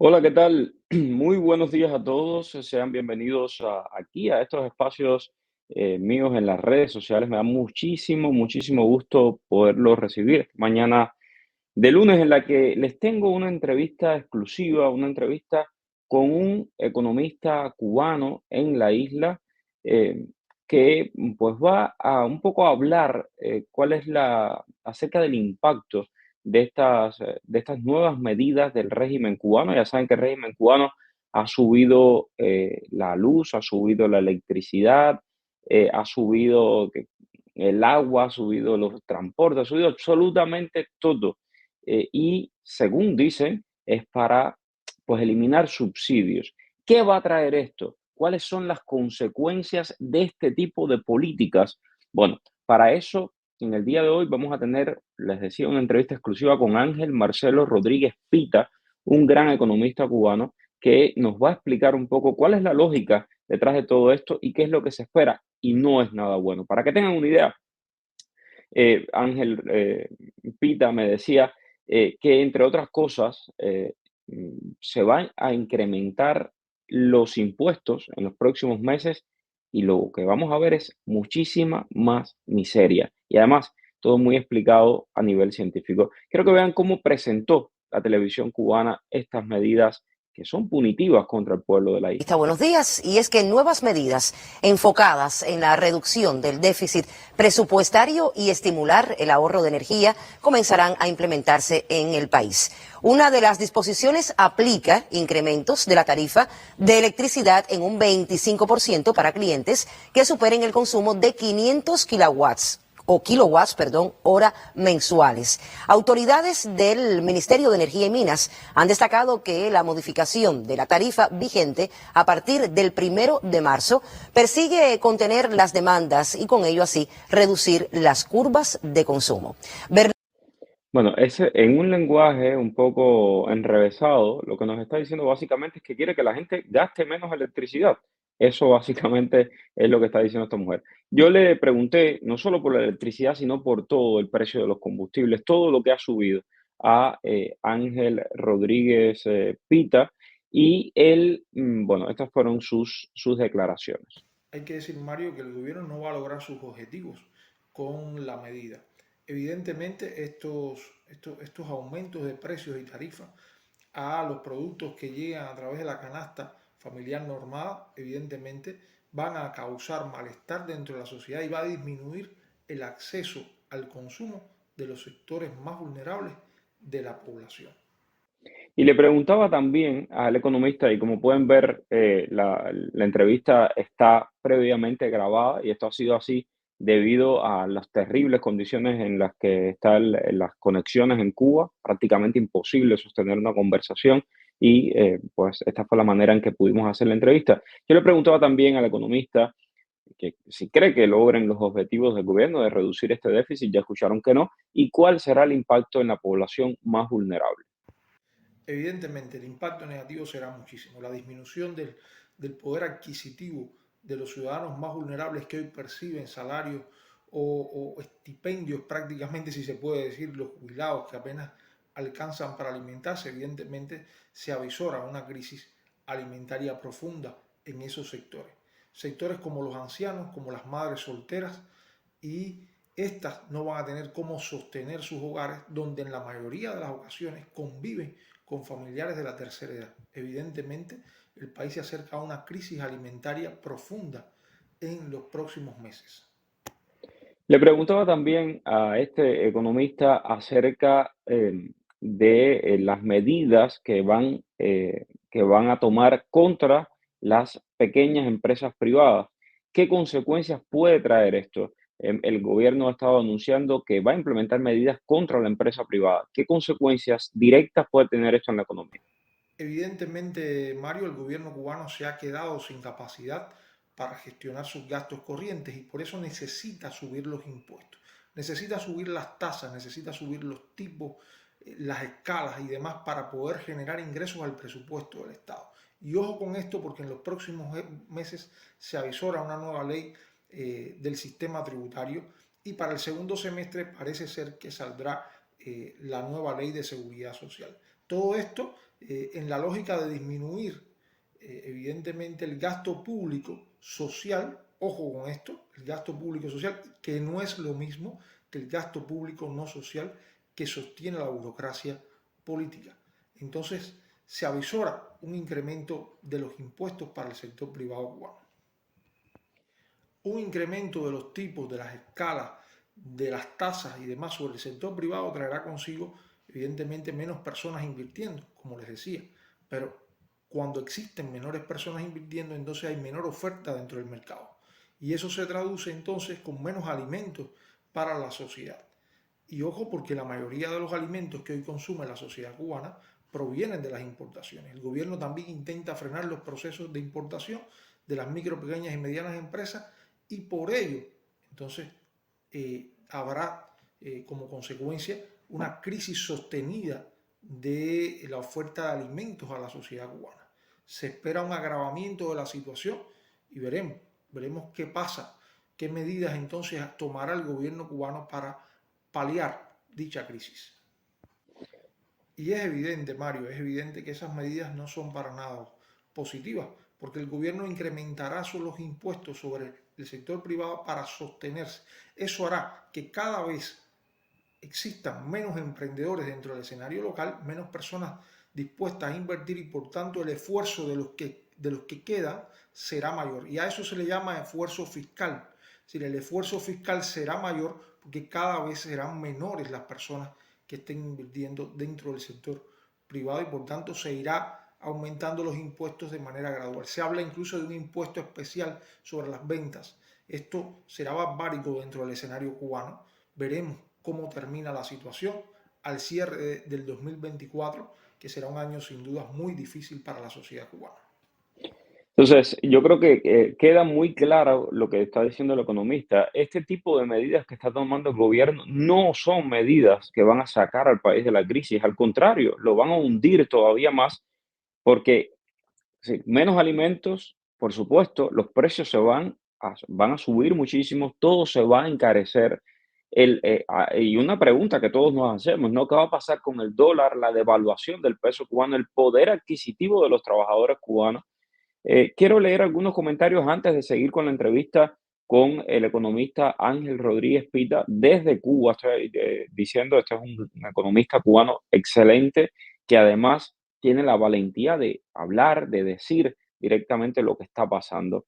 Hola, ¿qué tal? Muy buenos días a todos. Sean bienvenidos aquí a estos espacios míos en las redes sociales. Me da muchísimo gusto poderlos recibir mañana de lunes en la que les tengo una entrevista exclusiva, una entrevista con un economista cubano en la isla eh, que pues va a un poco a hablar cuál es acerca del impacto de estas nuevas medidas del régimen cubano. Ya saben que el régimen cubano ha subido la luz, ha subido la electricidad, ha subido el agua, ha subido los transportes, ha subido absolutamente todo y según dicen, es para pues eliminar subsidios. ¿Qué va a traer esto? ¿Cuáles son las consecuencias de este tipo de políticas? Bueno, para eso, en el día de hoy vamos a tener, les decía, una entrevista exclusiva con Ángel Marcelo Rodríguez Pita, un gran economista cubano, que nos va a explicar un poco cuál es la lógica detrás de todo esto y qué es lo que se espera. Y no es nada bueno. Para que tengan una idea, Ángel Pita me decía que, entre otras cosas, se van a incrementar los impuestos en los próximos meses y lo que vamos a ver es muchísima más miseria. Y además, todo muy explicado a nivel científico. Quiero que vean cómo presentó la televisión cubana estas medidas que son punitivas contra el pueblo de la isla. Buenos días, y es que nuevas medidas enfocadas en la reducción del déficit presupuestario y estimular el ahorro de energía comenzarán a implementarse en el país. Una de las disposiciones aplica incrementos de la tarifa de electricidad en un 25% para clientes que superen el consumo de 500 kilowatts, hora mensuales. Autoridades del Ministerio de Energía y Minas han destacado que la modificación de la tarifa vigente a partir del 1 de marzo persigue contener las demandas y con ello así reducir las curvas de consumo. Bueno, ese, en un lenguaje un poco enrevesado, lo que nos está diciendo básicamente es que quiere que la gente gaste menos electricidad. Eso básicamente es lo que está diciendo esta mujer. Yo le pregunté, no solo por la electricidad, sino por todo el precio de los combustibles, todo lo que ha subido a Ángel Rodríguez Pita, y él, bueno, estas fueron sus declaraciones. Hay que decir, Mario, que el gobierno no va a lograr sus objetivos con la medida. Evidentemente, estos aumentos de precios y tarifas a los productos que llegan a través de la canasta familiar normada, evidentemente, van a causar malestar dentro de la sociedad y va a disminuir el acceso al consumo de los sectores más vulnerables de la población. Y le preguntaba también al economista, y como pueden ver, la entrevista está previamente grabada y esto ha sido así debido a las terribles condiciones en las que están las conexiones en Cuba, prácticamente imposible sostener una conversación y pues esta fue la manera en que pudimos hacer la entrevista. Yo le preguntaba también al economista que si cree que logren los objetivos del gobierno de reducir este déficit, ya escucharon que no, y cuál será el impacto en la población más vulnerable. Evidentemente, el impacto negativo será muchísimo. La disminución del poder adquisitivo de los ciudadanos más vulnerables que hoy perciben salarios o estipendios prácticamente, si se puede decir, los jubilados que apenas alcanzan para alimentarse, evidentemente se avisora una crisis alimentaria profunda en esos sectores. Sectores como los ancianos, como las madres solteras, y estas no van a tener cómo sostener sus hogares, donde en la mayoría de las ocasiones conviven con familiares de la tercera edad. Evidentemente, el país se acerca a una crisis alimentaria profunda en los próximos meses. Le preguntaba también a este economista acerca de las medidas que van a tomar contra las pequeñas empresas privadas. ¿Qué consecuencias puede traer esto? El gobierno ha estado anunciando que va a implementar medidas contra la empresa privada. ¿Qué consecuencias directas puede tener esto en la economía? Evidentemente, Mario, el gobierno cubano se ha quedado sin capacidad para gestionar sus gastos corrientes y por eso necesita subir los impuestos, necesita subir las tasas, necesita subir los tipos, las escalas y demás para poder generar ingresos al presupuesto del Estado. Y ojo con esto porque en los próximos meses se avisora una nueva ley del sistema tributario y para el segundo semestre parece ser que saldrá la nueva ley de seguridad social. Todo esto en la lógica de disminuir evidentemente el gasto público social, ojo con esto, el gasto público social, que no es lo mismo que el gasto público no social que sostiene la burocracia política. Entonces, se avisora un incremento de los impuestos para el sector privado cubano. Un incremento de los tipos, de las escalas, de las tasas y demás sobre el sector privado traerá consigo, evidentemente, menos personas invirtiendo, como les decía. Pero cuando existen menores personas invirtiendo, entonces hay menor oferta dentro del mercado. Y eso se traduce entonces con menos alimentos para la sociedad. Y ojo, porque la mayoría de los alimentos que hoy consume la sociedad cubana provienen de las importaciones. El gobierno también intenta frenar los procesos de importación de las micro, pequeñas y medianas empresas y por ello, entonces, habrá como consecuencia una crisis sostenida de la oferta de alimentos a la sociedad cubana. Se espera un agravamiento de la situación y veremos qué pasa, qué medidas entonces tomará el gobierno cubano para paliar dicha crisis. Y es evidente, Mario, es evidente que esas medidas no son para nada positivas, porque el gobierno incrementará los impuestos sobre el sector privado para sostenerse. Eso hará que cada vez existan menos emprendedores dentro del escenario local, menos personas dispuestas a invertir y por tanto el esfuerzo de los que quedan será mayor. Y a eso se le llama esfuerzo fiscal. Es decir, el esfuerzo fiscal será mayor porque cada vez serán menores las personas que estén invirtiendo dentro del sector privado y por tanto se irá aumentando los impuestos de manera gradual. Se habla incluso de un impuesto especial sobre las ventas. Esto será barbárico dentro del escenario cubano. Veremos cómo termina la situación al cierre del 2024, que será un año sin duda muy difícil para la sociedad cubana. Entonces, yo creo que queda muy claro lo que está diciendo el economista. Este tipo de medidas que está tomando el gobierno no son medidas que van a sacar al país de la crisis, al contrario, lo van a hundir todavía más porque sí, menos alimentos, por supuesto, los precios van a subir muchísimo, todo se va a encarecer. Y una pregunta que todos nos hacemos, ¿no? ¿Qué va a pasar con el dólar, la devaluación del peso cubano, el poder adquisitivo de los trabajadores cubanos? Quiero leer algunos comentarios antes de seguir con la entrevista con el economista Ángel Rodríguez Pita desde Cuba. Estoy diciendo, este es un economista cubano excelente que además tiene la valentía de hablar, de decir directamente lo que está pasando.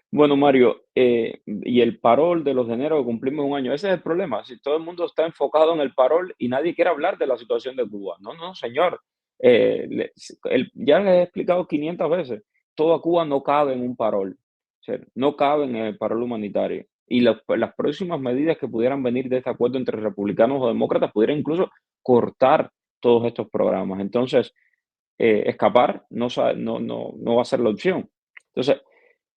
Bueno, Mario, y el parol de los de enero que cumplimos un año, ese es el problema. Si todo el mundo está enfocado en el parol y nadie quiere hablar de la situación de Cuba. No, no, señor. Ya les he explicado 500 veces, toda Cuba no cabe en un parol. O sea, no cabe en el parol humanitario. Y las próximas medidas que pudieran venir de este acuerdo entre republicanos o demócratas pudieran incluso cortar todos estos programas. Entonces, escapar no va a ser la opción. Entonces,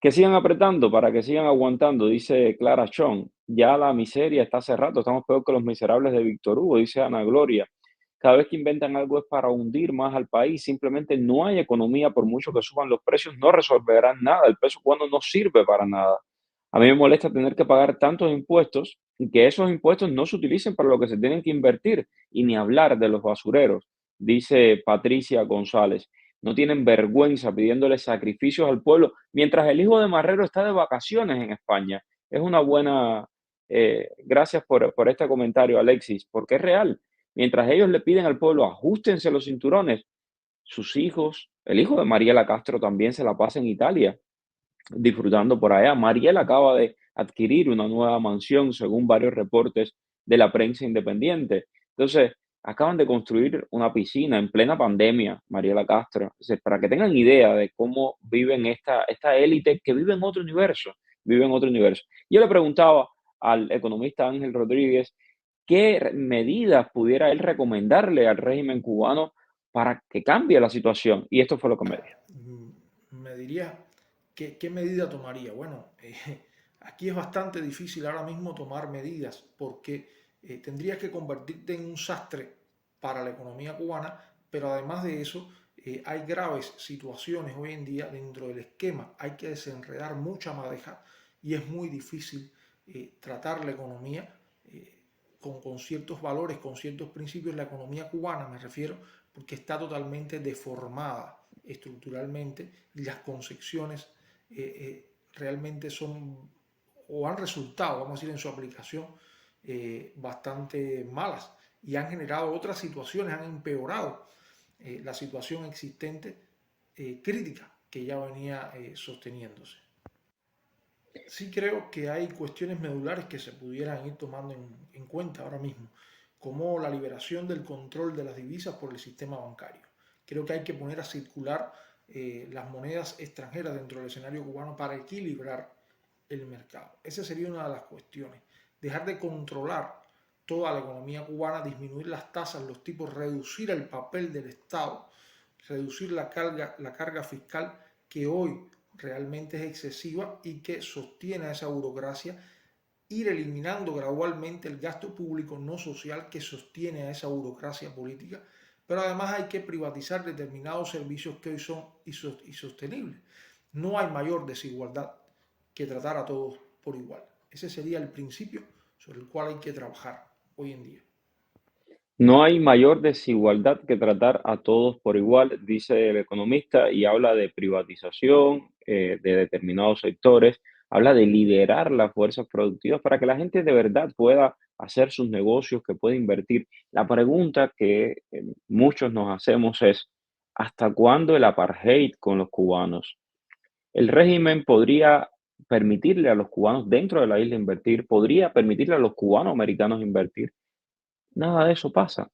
que sigan apretando para que sigan aguantando, dice Clara Chong. Ya la miseria está hace rato, estamos peor que los miserables de Víctor Hugo, dice Ana Gloria. Cada vez que inventan algo es para hundir más al país. Simplemente no hay economía, por mucho que suban los precios, no resolverán nada. El peso cubano no sirve para nada. A mí me molesta tener que pagar tantos impuestos y que esos impuestos no se utilicen para lo que se tienen que invertir, y ni hablar de los basureros, dice Patricia González. No tienen vergüenza pidiéndole sacrificios al pueblo, mientras el hijo de Marrero está de vacaciones en España. Es una buena... gracias por este comentario, Alexis, porque es real. Mientras ellos le piden al pueblo, ajustense los cinturones, sus hijos, el hijo de Mariela Castro también se la pasa en Italia, disfrutando por allá. Mariela acaba de adquirir una nueva mansión, según varios reportes de la prensa independiente. Entonces, acaban de construir una piscina en plena pandemia, Mariela Castro. Entonces, para que tengan idea de cómo viven esta élite que vive en otro universo, vive en otro universo. Yo le preguntaba al economista Ángel Rodríguez qué medidas pudiera él recomendarle al régimen cubano para que cambie la situación. Y esto fue lo que me dijo. Me diría, ¿qué medida tomaría? Bueno, aquí es bastante difícil ahora mismo tomar medidas porque tendrías que convertirte en un sastre para la economía cubana, pero además de eso, hay graves situaciones hoy en día dentro del esquema. Hay que desenredar mucha madeja y es muy difícil tratar la economía con ciertos valores, con ciertos principios. La economía cubana, me refiero, porque está totalmente deformada estructuralmente y las concepciones realmente son o han resultado, vamos a decir, en su aplicación bastante malas y han generado otras situaciones, han empeorado la situación existente crítica que ya venía sosteniéndose. Sí creo que hay cuestiones medulares que se pudieran ir tomando en cuenta ahora mismo, como la liberación del control de las divisas por el sistema bancario. Creo que hay que poner a circular las monedas extranjeras dentro del escenario cubano para equilibrar el mercado. Esa sería una de las cuestiones. Dejar de controlar toda la economía cubana, disminuir las tasas, los tipos, reducir el papel del Estado, reducir la carga fiscal que hoy realmente es excesiva y que sostiene a esa burocracia, ir eliminando gradualmente el gasto público no social que sostiene a esa burocracia política, pero además hay que privatizar determinados servicios que hoy son insostenibles. No hay mayor desigualdad que tratar a todos por igual. Ese sería el principio sobre el cual hay que trabajar hoy en día. No hay mayor desigualdad que tratar a todos por igual, dice el economista, y habla de privatización de determinados sectores, habla de liderar las fuerzas productivas para que la gente de verdad pueda hacer sus negocios, que pueda invertir. La pregunta que muchos nos hacemos es, ¿hasta cuándo el apartheid con los cubanos? El régimen podría permitirle a los cubanos dentro de la isla invertir, podría permitirle a los cubanos americanos invertir. Nada de eso pasa.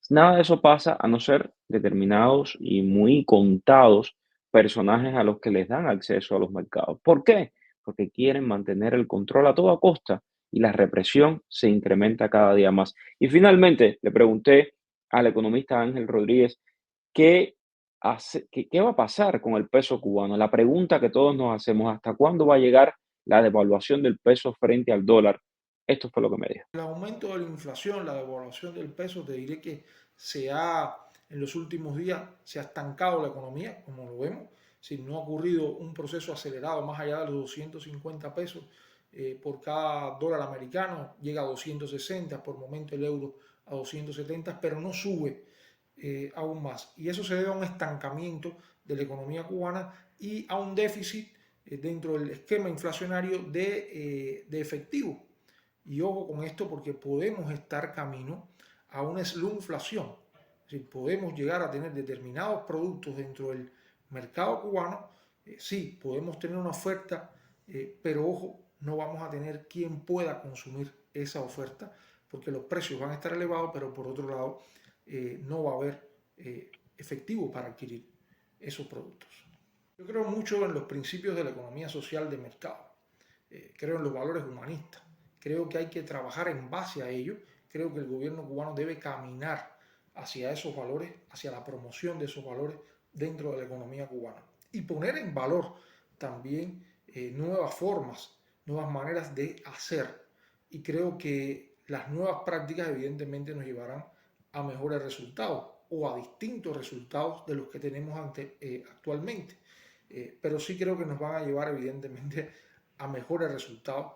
Nada de eso pasa a no ser determinados y muy contados personajes a los que les dan acceso a los mercados. ¿Por qué? Porque quieren mantener el control a toda costa y la represión se incrementa cada día más. Y finalmente le pregunté al economista Ángel Rodríguez qué qué va a pasar con el peso cubano. La pregunta que todos nos hacemos, ¿hasta cuándo va a llegar la devaluación del peso frente al dólar? Esto fue lo que me dijo. El aumento de la inflación, la devaluación del peso, te diré que en los últimos días se ha estancado la economía, como lo vemos. Si no ha ocurrido un proceso acelerado más allá de los 250 pesos por cada dólar americano, llega a 260, por momento el euro a 270, pero no sube aún más. Y eso se debe a un estancamiento de la economía cubana y a un déficit dentro del esquema inflacionario de efectivo. Y ojo con esto porque podemos estar camino a una slumflación. Es decir, podemos llegar a tener determinados productos dentro del mercado cubano. Sí, podemos tener una oferta, pero ojo, no vamos a tener quien pueda consumir esa oferta porque los precios van a estar elevados, pero por otro lado no va a haber efectivo para adquirir esos productos. Yo creo mucho en los principios de la economía social de mercado. Creo en los valores humanistas. Creo que hay que trabajar en base a ello. Creo que el gobierno cubano debe caminar hacia esos valores, hacia la promoción de esos valores dentro de la economía cubana. Y poner en valor también nuevas formas, nuevas maneras de hacer. Y creo que las nuevas prácticas evidentemente nos llevarán a mejores resultados o a distintos resultados de los que tenemos actualmente. Pero sí creo que nos van a llevar evidentemente a mejores resultados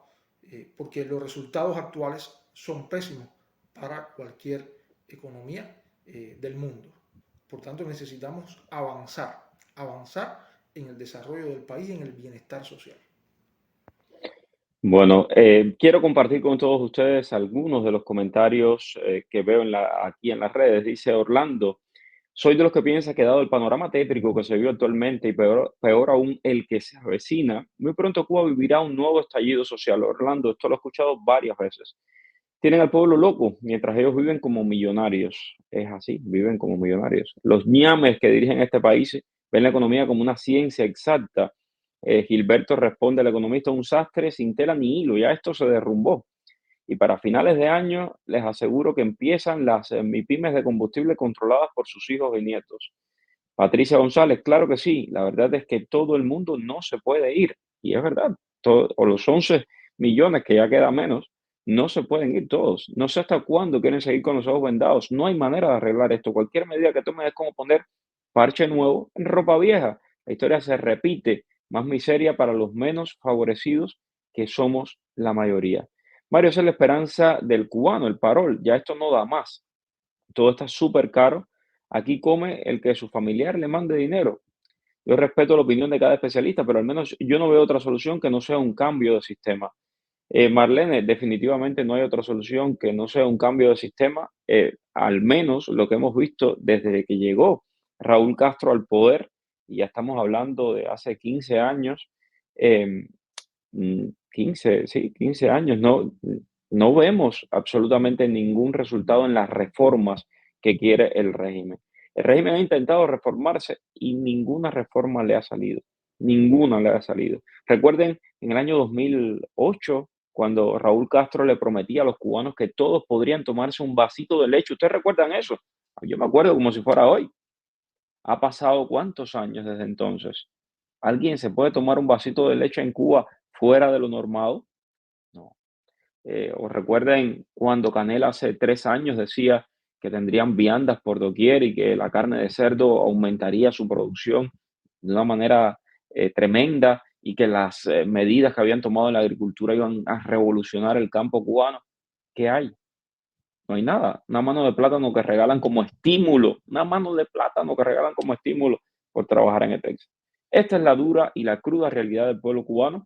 porque los resultados actuales son pésimos para cualquier economía del mundo. Por tanto, necesitamos avanzar en el desarrollo del país, en el bienestar social. Bueno, quiero compartir con todos ustedes algunos de los comentarios que veo aquí en las redes. Dice Orlando, soy de los que piensa que dado el panorama tétrico que se vive actualmente y peor aún el que se avecina, muy pronto Cuba vivirá un nuevo estallido social. Orlando, esto lo he escuchado varias veces. Tienen al pueblo loco mientras ellos viven como millonarios. Es así, viven como millonarios. Los ñames que dirigen este país ven la economía como una ciencia exacta. Gilberto responde, el economista, un sastre sin tela ni hilo, ya esto se derrumbó. Y para finales de año les aseguro que empiezan las MIPYMES de combustible controladas por sus hijos y nietos. Patricia González, claro que sí, la verdad es que todo el mundo no se puede ir. Y es verdad, o los 11 millones que ya queda menos, no se pueden ir todos. No sé hasta cuándo quieren seguir con los ojos vendados. No hay manera de arreglar esto. Cualquier medida que tomen es como poner parche nuevo en ropa vieja. La historia se repite. Más miseria para los menos favorecidos, que somos la mayoría. Mario, esa es la esperanza del cubano, el parol. Ya esto no da más. Todo está súper caro. Aquí come el que su familiar le mande dinero. Yo respeto la opinión de cada especialista, pero al menos yo no veo otra solución que no sea un cambio de sistema. Marlene, definitivamente no hay otra solución que no sea un cambio de sistema, al menos lo que hemos visto desde que llegó Raúl Castro al poder, y ya estamos hablando de hace 15 años, eh, 15, sí, 15 años, no vemos absolutamente ningún resultado en las reformas que quiere el régimen. El régimen ha intentado reformarse y ninguna reforma le ha salido, ninguna le ha salido. Recuerden en el año 2008, cuando Raúl Castro le prometía a los cubanos que todos podrían tomarse un vasito de leche. ¿Ustedes recuerdan eso? Yo me acuerdo como si fuera hoy. ¿Ha pasado cuántos años desde entonces? ¿Alguien se puede tomar un vasito de leche en Cuba fuera de lo normado? No. O recuerden cuando Canel hace 3 años decía que tendrían viandas por doquier y que la carne de cerdo aumentaría su producción de una manera tremenda y que las medidas que habían tomado en la agricultura iban a revolucionar el campo cubano. ¿Qué hay? No hay nada. Una mano de plátano que regalan como estímulo. Una mano de plátano que regalan como estímulo por trabajar en el Texas. Esta es la dura y la cruda realidad del pueblo cubano.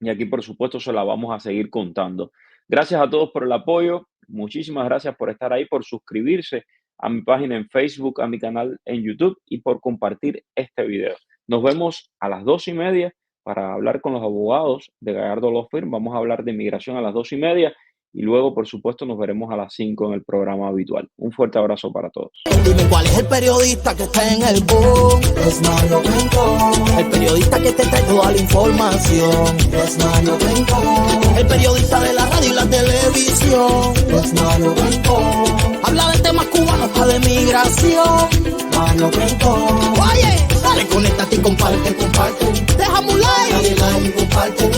Y aquí, por supuesto, se la vamos a seguir contando. Gracias a todos por el apoyo. Muchísimas gracias por estar ahí, por suscribirse a mi página en Facebook, a mi canal en YouTube y por compartir este video. Nos vemos a las 2:30 para hablar con los abogados de Gallardo Law Firm. Vamos a hablar de inmigración a las 2:30 y luego, por supuesto, nos veremos a las 5 en el programa habitual. Un fuerte abrazo para todos. Dime cuál es el periodista que está en el boom. Es Mario Rincón. El periodista que te trae toda la información. Es Mario Rincón. El periodista de la radio y la televisión. Es Mario Rincón. Habla de temas cubanos para de migración. Mario Rincón. Oye, dale, conéctate y comparte. Déjame un like. Dale like y comparte.